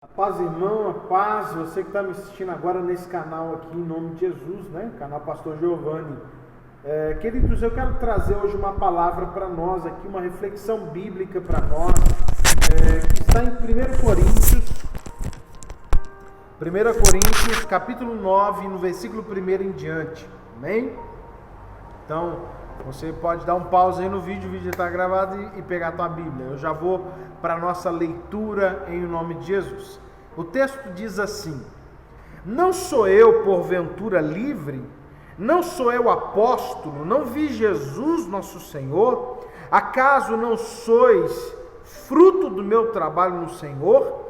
A paz, irmão, a paz, você que está me assistindo agora nesse canal aqui, em nome de Jesus, né? Canal Pastor Giovanni. Queridos, eu quero trazer hoje uma palavra para nós aqui, uma reflexão bíblica para nós, que está em 1 Coríntios, capítulo 9, no versículo 1 em diante, amém? Então, você pode dar um pause aí no vídeo, o vídeo está gravado e pegar a tua Bíblia. Eu já vou para a nossa leitura em nome de Jesus. O texto diz assim: não sou eu porventura livre? Não sou eu apóstolo? Não vi Jesus nosso Senhor? Acaso não sois fruto do meu trabalho no Senhor?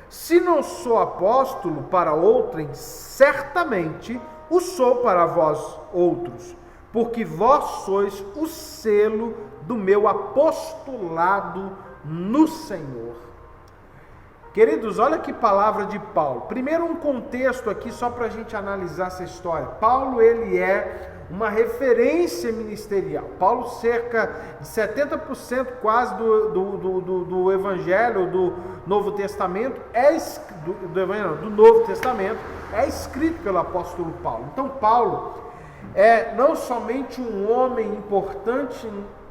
Se não sou apóstolo para outrem, certamente o sou para vós outros, porque vós sois o selo do meu apostolado no Senhor. Queridos, olha que palavra de Paulo. Primeiro um contexto aqui só para a gente analisar essa história. Paulo, ele é uma referência ministerial. Paulo, cerca de 70% quase do Evangelho do Novo Testamento, do Novo Testamento, é escrito pelo apóstolo Paulo. Então Paulo é não somente um homem importante,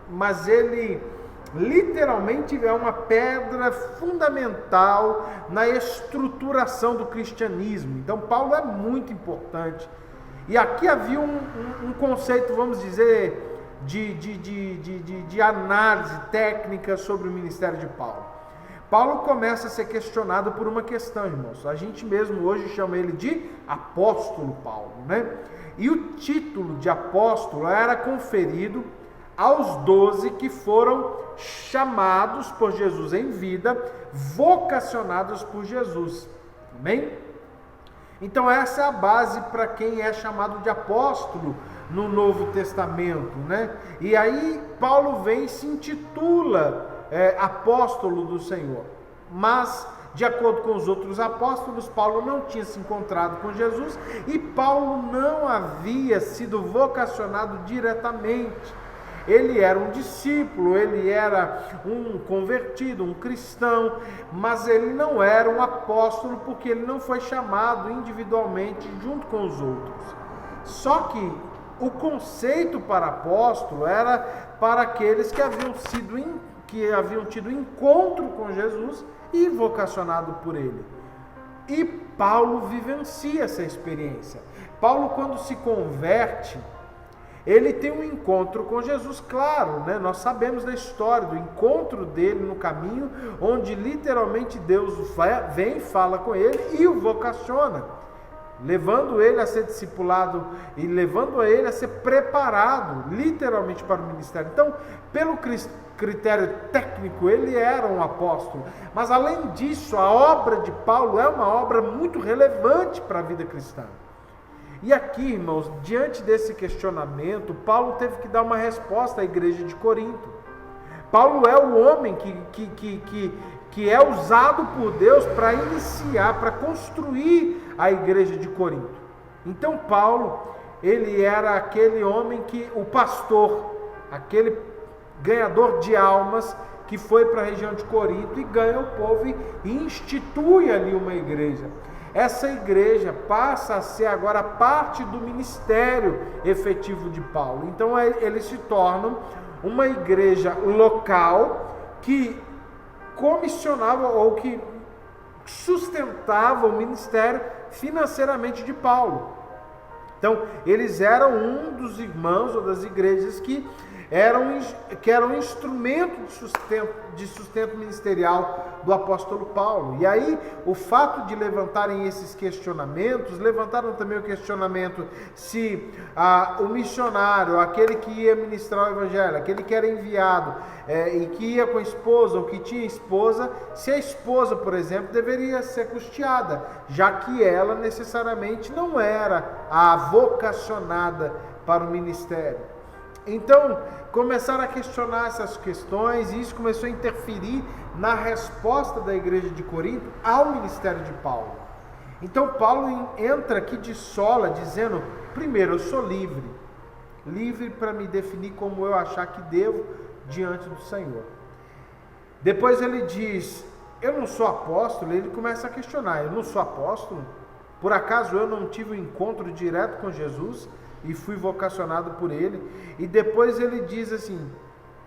mas ele literalmente é uma pedra fundamental na estruturação do cristianismo. Então Paulo é muito importante. E aqui havia um conceito, vamos dizer, de análise técnica sobre o ministério de Paulo. Paulo começa a ser questionado por uma questão, irmãos. A gente mesmo hoje chama ele de apóstolo Paulo, né? E o título de apóstolo era conferido aos 12 que foram chamados por Jesus em vida, vocacionados por Jesus. Amém? Então essa é a base para quem é chamado de apóstolo no Novo Testamento, né? E aí Paulo vem e se intitula apóstolo do Senhor. Mas, de acordo com os outros apóstolos, Paulo não tinha se encontrado com Jesus e Paulo não havia sido vocacionado diretamente. Ele era um discípulo, ele era um convertido, um cristão, mas ele não era um apóstolo porque ele não foi chamado individualmente junto com os outros. Só que o conceito para apóstolo era para aqueles que haviam tido encontro com Jesus e vocacionado por ele. E Paulo vivencia essa experiência. Paulo, quando se converte, ele tem um encontro com Jesus, claro, né? Nós sabemos da história do encontro dele no caminho, onde literalmente Deus vem, fala com ele e o vocaciona, levando ele a ser discipulado e levando ele a ser preparado literalmente para o ministério. Então, pelo critério técnico, ele era um apóstolo, mas além disso, a obra de Paulo é uma obra muito relevante para a vida cristã. E aqui, irmãos, diante desse questionamento, Paulo teve que dar uma resposta à igreja de Corinto. Paulo é o homem que é usado por Deus para iniciar, para construir a igreja de Corinto. Então Paulo, ele era aquele homem o pastor, aquele ganhador de almas que foi para a região de Corinto e ganha o povo e institui ali uma igreja. Essa igreja passa a ser agora parte do ministério efetivo de Paulo. Então eles se tornam uma igreja local que comissionava ou que sustentava o ministério financeiramente de Paulo. Então eles eram um dos irmãos ou das igrejas que eram instrumento de sustento ministerial do apóstolo Paulo. E aí, o fato de levantarem esses questionamentos, levantaram também o questionamento se o missionário, aquele que ia ministrar o evangelho, aquele que era enviado e que ia com a esposa ou que tinha esposa, se a esposa, por exemplo, deveria ser custeada, já que ela necessariamente não era a vocacionada para o ministério. Então, começaram a questionar essas questões e isso começou a interferir na resposta da igreja de Corinto ao ministério de Paulo. Então, Paulo entra aqui de sola dizendo, primeiro, eu sou livre para me definir como eu achar que devo diante do Senhor. Depois ele diz, eu não sou apóstolo, ele começa a questionar, eu não sou apóstolo? Por acaso eu não tive um encontro direto com Jesus e fui vocacionado por ele? E depois ele diz assim: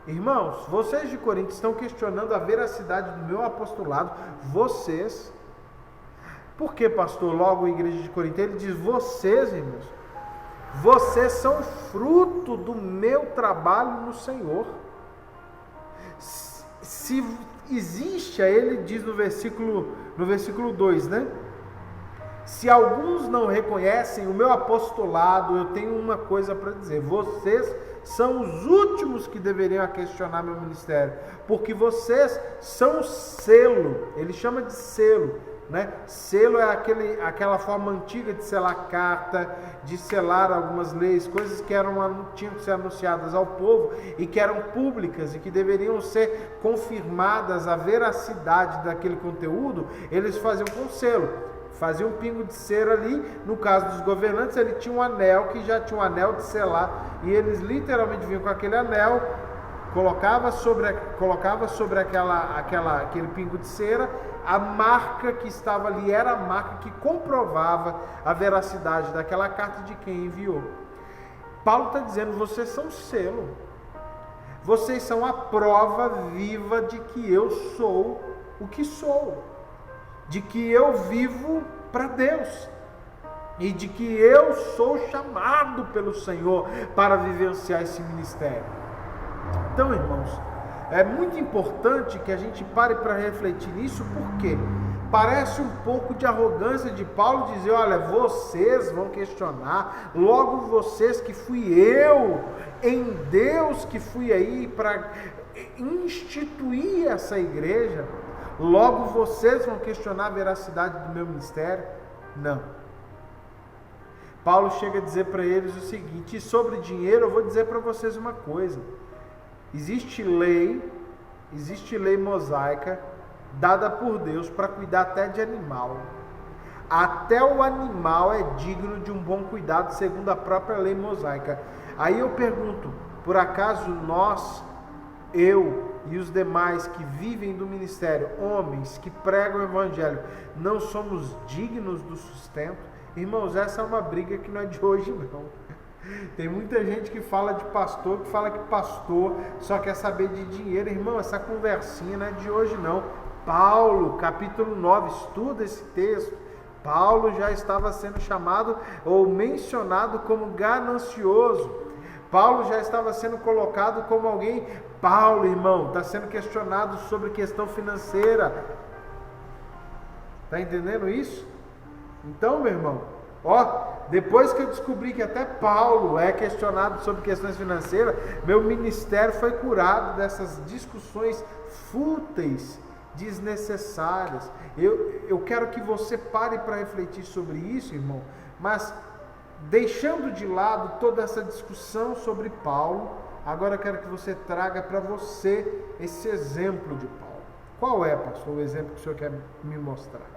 irmãos, vocês de Corinto estão questionando a veracidade do meu apostolado, vocês. Por que, pastor? Logo a igreja de Corinto, ele diz: vocês, irmãos, vocês são fruto do meu trabalho no Senhor. Se existe, aí ele diz no versículo 2, né? Se alguns não reconhecem o meu apostolado, eu tenho uma coisa para dizer: vocês são os últimos que deveriam questionar meu ministério, porque vocês são o selo. Ele chama de selo, né? Selo é aquela forma antiga de selar carta, de selar algumas leis, coisas que tinham que ser anunciadas ao povo e que eram públicas e que deveriam ser confirmadas a veracidade daquele conteúdo. Eles faziam com selo. Fazia um pingo de cera ali. No caso dos governantes, ele tinha um anel, que já tinha um anel de selar, e eles literalmente vinham com aquele anel, colocava sobre aquele pingo de cera, a marca que estava ali era a marca que comprovava a veracidade daquela carta de quem enviou. Paulo está dizendo: vocês são selo, vocês são a prova viva de que eu sou o que sou, de que eu vivo para Deus e de que eu sou chamado pelo Senhor para vivenciar esse ministério. Então, irmãos, é muito importante que a gente pare para refletir nisso, porque parece um pouco de arrogância de Paulo dizer: olha, vocês vão questionar, logo vocês, que fui eu, em Deus, que fui aí para instituir essa igreja, logo vocês vão questionar a veracidade do meu ministério? Não. Paulo chega a dizer para eles o seguinte: e sobre dinheiro eu vou dizer para vocês uma coisa: existe lei mosaica dada por Deus para cuidar até de animal. Até o animal é digno de um bom cuidado, segundo a própria lei mosaica. Aí eu pergunto: por acaso eu e os demais que vivem do ministério, homens que pregam o evangelho, não somos dignos do sustento? Irmãos, essa é uma briga que não é de hoje não. Tem muita gente que fala de pastor, que fala que pastor só quer saber de dinheiro. Irmão, essa conversinha não é de hoje não. Paulo, capítulo 9, estuda esse texto. Paulo já estava sendo chamado ou mencionado como ganancioso. Paulo já estava sendo colocado como alguém. Paulo, irmão, está sendo questionado sobre questão financeira. Está entendendo isso? Então, meu irmão, depois que eu descobri que até Paulo é questionado sobre questões financeiras, meu ministério foi curado dessas discussões fúteis, desnecessárias. Eu quero que você pare para refletir sobre isso, irmão, mas deixando de lado toda essa discussão sobre Paulo, agora eu quero que você traga para você esse exemplo de Paulo. Qual é, pastor, o exemplo que o senhor quer me mostrar?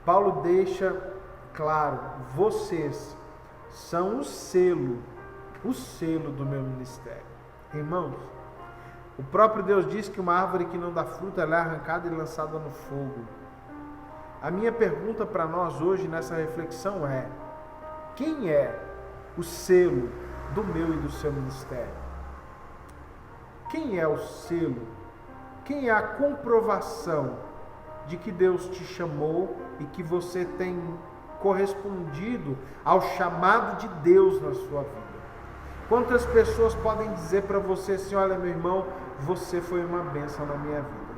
Paulo deixa claro: vocês são o selo do meu ministério. Irmãos, o próprio Deus diz que uma árvore que não dá fruto, ela é arrancada e lançada no fogo. A minha pergunta para nós hoje nessa reflexão é: quem é o selo do meu e do seu ministério? Quem é o selo? Quem é a comprovação de que Deus te chamou e que você tem correspondido ao chamado de Deus na sua vida? Quantas pessoas podem dizer para você assim: olha, meu irmão, você foi uma bênção na minha vida?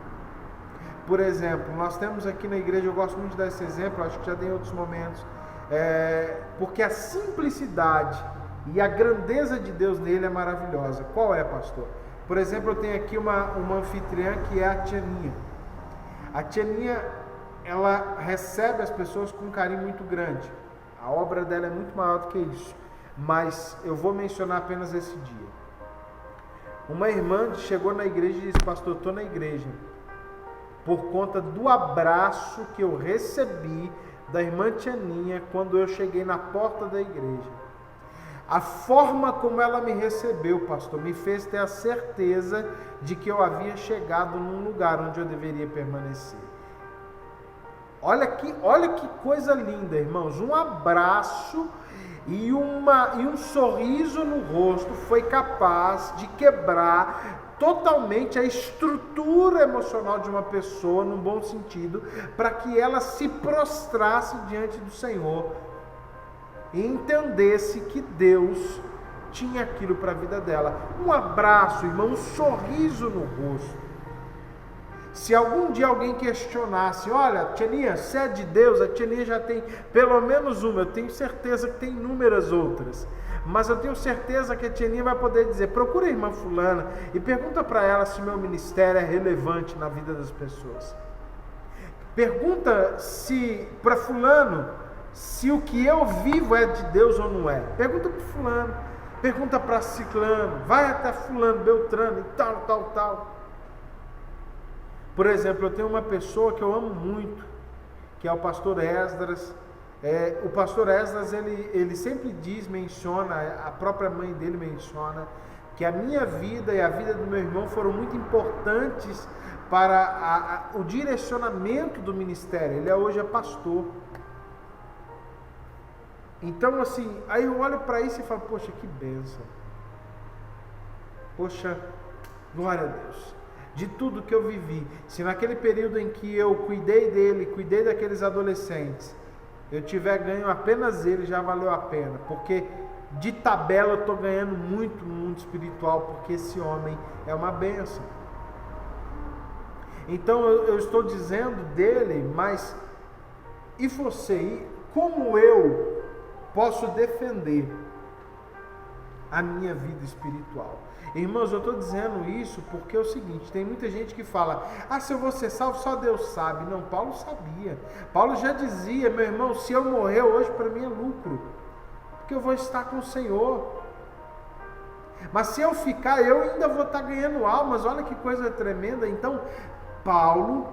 Por exemplo, nós temos aqui na igreja, eu gosto muito de dar esse exemplo, acho que já dei em outros momentos, porque a simplicidade e a grandeza de Deus nele é maravilhosa. Qual é, pastor? Por exemplo, eu tenho aqui uma anfitriã que é a tia Ninha. A tia Ninha, ela recebe as pessoas com um carinho muito grande. A obra dela é muito maior do que isso, mas eu vou mencionar apenas esse dia. Uma irmã chegou na igreja e disse: pastor, estou na igreja por conta do abraço que eu recebi da irmã tia Ninha quando eu cheguei na porta da igreja. A forma como ela me recebeu, pastor, me fez ter a certeza de que eu havia chegado num lugar onde eu deveria permanecer. Olha que coisa linda, irmãos. Um abraço e um sorriso no rosto foi capaz de quebrar totalmente a estrutura emocional de uma pessoa, no bom sentido, para que ela se prostrasse diante do Senhor e entendesse que Deus tinha aquilo para a vida dela. Um abraço, irmão, um sorriso no rosto. Se algum dia alguém questionasse, olha, Tianinha, se é de Deus, a Tianinha já tem pelo menos uma, eu tenho certeza que tem inúmeras outras, mas eu tenho certeza que a Tianinha vai poder dizer, procura a irmã fulana e pergunta para ela se meu ministério é relevante na vida das pessoas. Pergunta se para fulano, se o que eu vivo é de Deus ou não é. Pergunta para fulano, pergunta para ciclano, vai até fulano, beltrano e tal. Por exemplo, eu tenho uma pessoa que eu amo muito, que é o pastor Esdras. O pastor Esdras, ele sempre menciona, a própria mãe dele menciona, que a minha vida e a vida do meu irmão foram muito importantes para o direcionamento do ministério. Ele hoje é pastor. Então, assim, aí eu olho para isso e falo, poxa, que bênção. Poxa, glória a Deus. De tudo que eu vivi, se naquele período em que eu cuidei dele, cuidei daqueles adolescentes, eu tiver ganho apenas ele, já valeu a pena, porque de tabela eu estou ganhando muito no mundo espiritual, porque esse homem é uma bênção. Então eu estou dizendo dele, mas e você? Como eu posso defender a minha vida espiritual? Irmãos, eu estou dizendo isso porque é o seguinte, tem muita gente que fala, se eu vou ser salvo, só Deus sabe. Não, Paulo sabia. Paulo já dizia, meu irmão, se eu morrer hoje, para mim é lucro, porque eu vou estar com o Senhor. Mas se eu ficar, eu ainda vou estar ganhando almas. Olha que coisa tremenda. Então, Paulo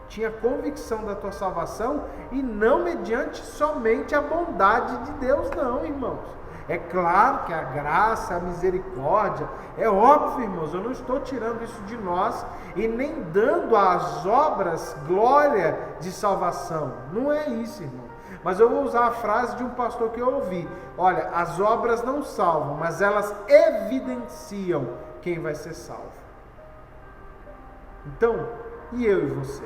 tinha convicção da tua salvação e não mediante somente a bondade de Deus, não, irmãos. É claro que a graça, a misericórdia, é óbvio, irmãos, eu não estou tirando isso de nós e nem dando às obras glória de salvação. Não é isso, irmão. Mas eu vou usar a frase de um pastor que eu ouvi. Olha, as obras não salvam, mas elas evidenciam quem vai ser salvo. Então, e eu e você?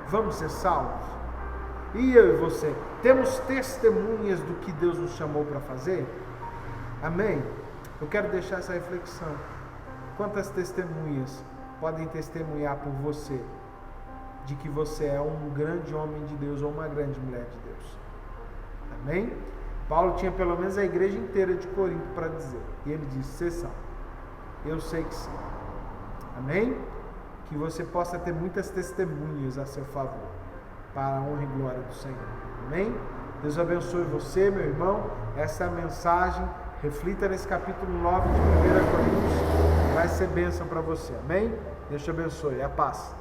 Vamos ser salvos? E eu e você? Temos testemunhas do que Deus nos chamou para fazer? Amém? Eu quero deixar essa reflexão. Quantas testemunhas podem testemunhar por você de que você é um grande homem de Deus ou uma grande mulher de Deus? Amém? Paulo tinha pelo menos a igreja inteira de Corinto para dizer. E ele disse, vocês são. Eu sei que sim. Amém? Que você possa ter muitas testemunhas a seu favor, para a honra e glória do Senhor. Amém? Deus abençoe você, meu irmão. Essa é a mensagem. Reflita nesse capítulo 9 de 1 Coríntios. Vai ser bênção para você. Amém? Deus te abençoe. A paz.